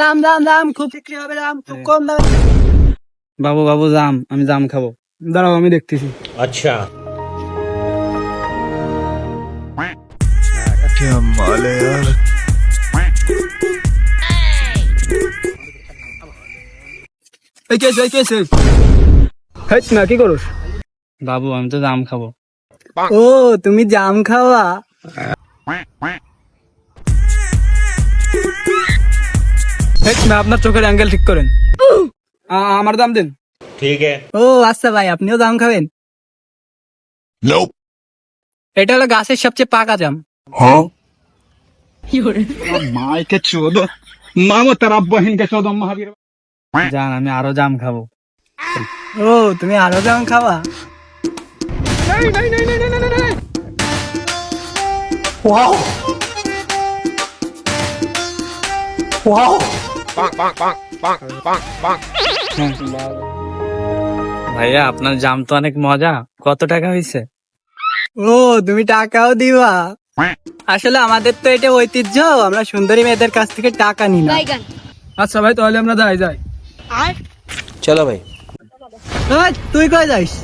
দাম দাম দাম খুব বিক্রি হবে, দাম খুব কম দাম। বাবু বাবু জাম, আমি জাম খাবো। দাঁড়াও আমি দেখতেছি। अच्छा। क्या माल है यार। এই কেছে এই কেছে হেট না কি করছ? বাবু আমি তো জাম খাবো। ও তুমি জাম খাওয়া? হেট না, আপনার চোখের অ্যাঙ্গেল ঠিক করেন। আমার দাম দেন। ठीक है। ও আচ্ছা ভাই, আপনিও জাম খাবেন? Nope. এটা হলো গাছের সবচেয়ে পাকা জাম। हाँ। माय के चौदह मामो तेरा बहन के चौदह महावीर। জান আমি আরো জাম খাবো। ও তুমি আরো জাম খাওয়া? ভাইয়া আপনার জাম তো অনেক মজা, কত টাকা হয়েছে? ও তুমি টাকাও দিবা? আসলে আমাদের তো এটা ঐতিহ্য, আমরা সুন্দরী মেয়েদের কাছ থেকে টাকা নিই না। আচ্ছা ভাই তাহলে আমরা যাই। चलो भाई। তুই কই যাইস?